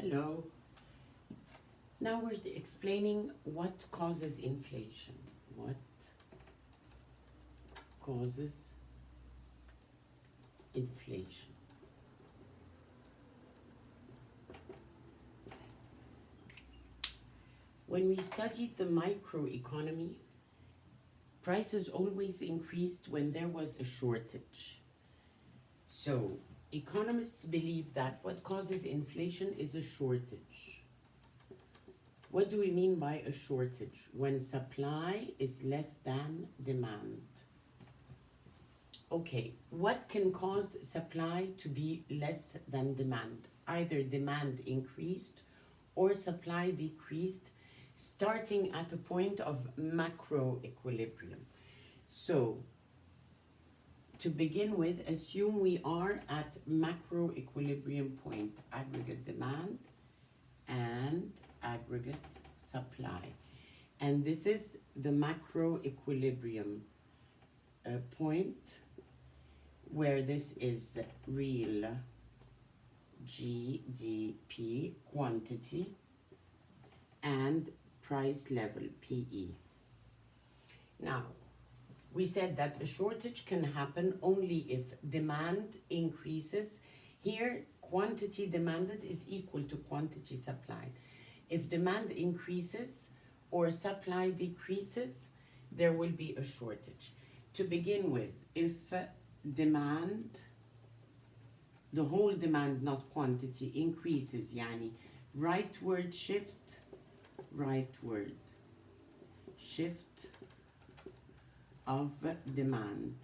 Hello. Now we're explaining what causes inflation. What causes inflation? When we studied the microeconomy, prices always increased when there was a shortage. So, economists believe that what causes inflation is a shortage. What do we mean by a shortage? When supply is less than demand. Okay, what can cause supply to be less than demand? Either demand increased or supply decreased, starting at a point of macro equilibrium. So, to begin with, assume we are at macro equilibrium point, aggregate demand and aggregate supply. And this is the macro equilibrium point, where this is real GDP, quantity, and price level, PE. Now, we said that a shortage can happen only if demand increases. Here, quantity demanded is equal to quantity supplied. If demand increases or supply decreases, there will be a shortage. To begin with, if demand, the whole demand, not quantity, increases, yani rightward shift of demand.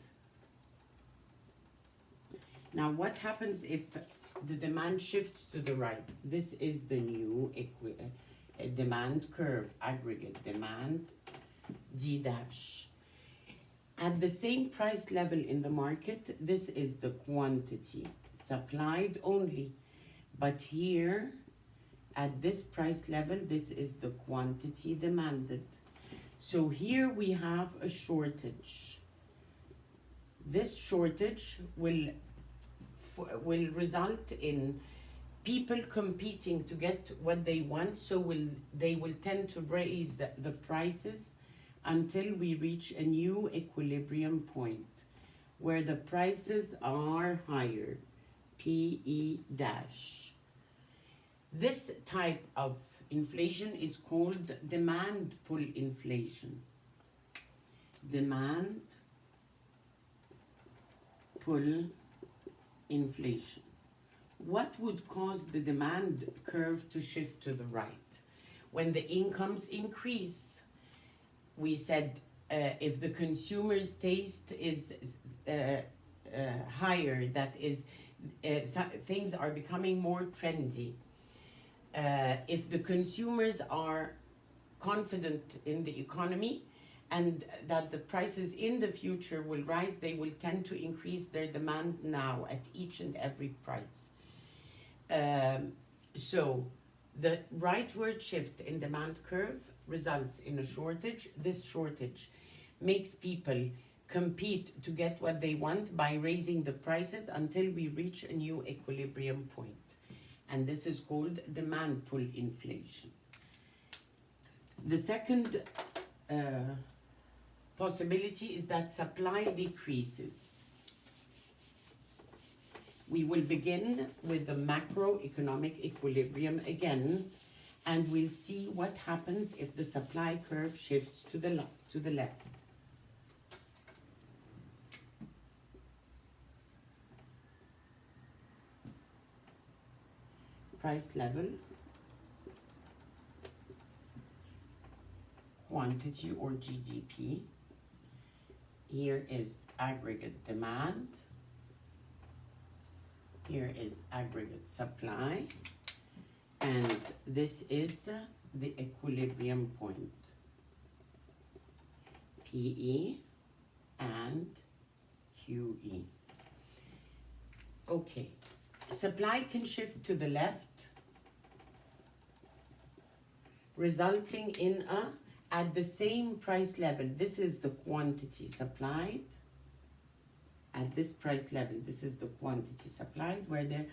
Now, what happens if the demand shifts to the right? This is the new demand curve, aggregate demand, D dash. At the same price level in the market, this is the quantity supplied only. But here, at this price level, this is the quantity demanded. So here we have a shortage. This shortage will result in people competing to get what they want, so they will tend to raise the prices until we reach a new equilibrium point where the prices are higher, PE dash. This type of inflation is called demand pull inflation. Demand pull inflation. What would cause the demand curve to shift to the right? When the incomes increase, we said if the consumer's taste is higher, that is, things are becoming more trendy. If the consumers are confident in the economy and that the prices in the future will rise, they will tend to increase their demand now at each and every price. So the rightward shift in demand curve results in a shortage. This shortage makes people compete to get what they want by raising the prices until we reach a new equilibrium point. And this is called demand pull inflation. The second possibility is that supply decreases. We will begin with the macroeconomic equilibrium again, and we'll see what happens if the supply curve shifts to the left. Price level, quantity or GDP. Here is aggregate demand. Here is aggregate supply. And this is the equilibrium point, PE and QE. Okay, supply can shift to the left, resulting in at the same price level. This is the quantity supplied. At this price level, this is the quantity supplied, where there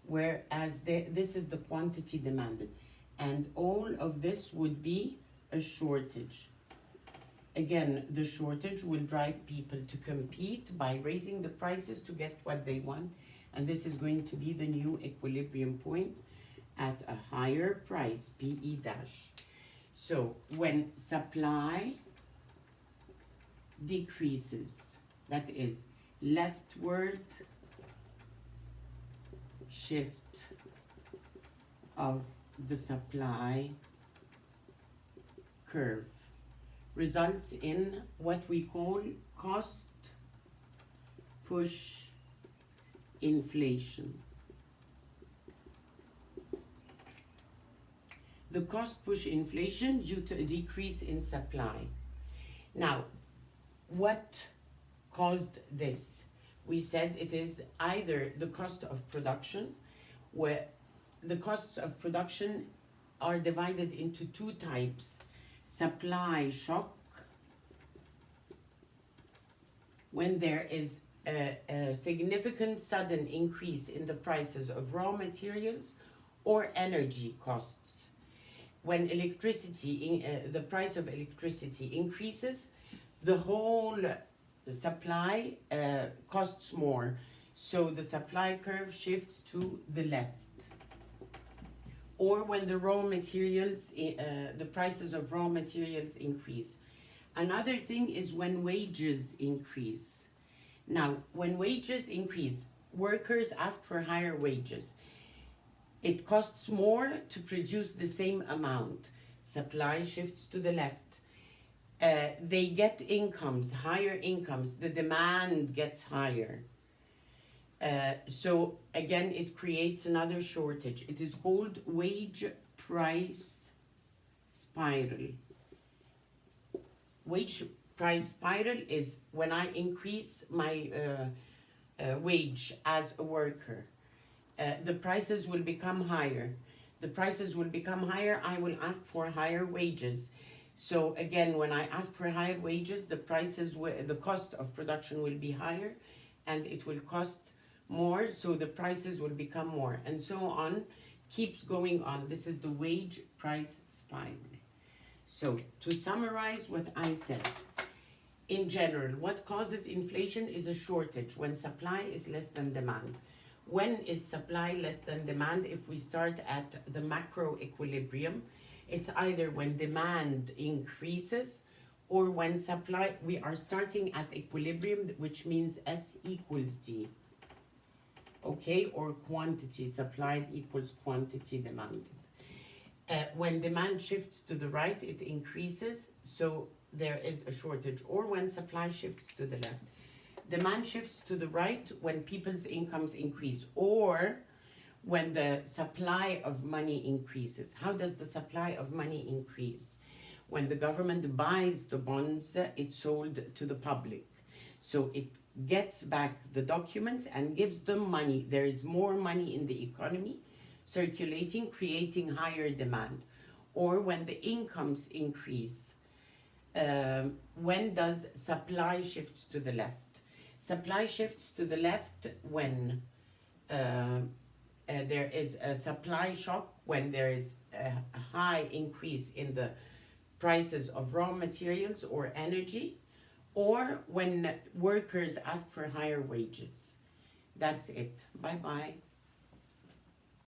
whereas this is the quantity demanded. And all of this would be a shortage. Again, the shortage will drive people to compete by raising the prices to get what they want. And this is going to be the new equilibrium point at a higher price, PE dash. So when supply decreases, that is leftward shift of the supply curve results in what we call cost push inflation. The cost push inflation due to a decrease in supply. Now, what caused this? We said it is either the cost of production, where the costs of production are divided into two types. Supply shock, when there is a significant sudden increase in the prices of raw materials or energy costs. When electricity, the price of electricity increases, the whole supply costs more. So the supply curve shifts to the left. Or when the raw materials, the prices of raw materials increase. Another thing is when wages increase. Now, when wages increase, workers ask for higher wages. It costs more to produce the same amount. Supply shifts to the left. They get incomes, higher incomes. The demand gets higher. So again, it creates another shortage. It is called wage price spiral. Wage price spiral is when I increase my wage as a worker. The prices will become higher. The prices will become higher, I will ask for higher wages. So again, when I ask for higher wages, the cost of production will be higher and it will cost more, so the prices will become more, and so on, keeps going on. This is the wage price spiral. So to summarize what I said, in general, what causes inflation is a shortage when supply is less than demand. When is supply less than demand? If we start at the macro equilibrium, it's either when demand increases or when supply, we are starting at equilibrium, which means S equals D. Okay, or quantity supplied equals quantity demanded. When demand shifts to the right, it increases, so there is a shortage. Or when supply shifts to the left. Demand shifts to the right when people's incomes increase, or when the supply of money increases. How does the supply of money increase? When the government buys the bonds, it's sold to the public. So it gets back the documents and gives them money. There is more money in the economy circulating, creating higher demand. Or when the incomes increase. When does supply shifts to the left? Supply shifts to the left when there is a supply shock, when there is a high increase in the prices of raw materials or energy, or when workers ask for higher wages. That's it. Bye-bye.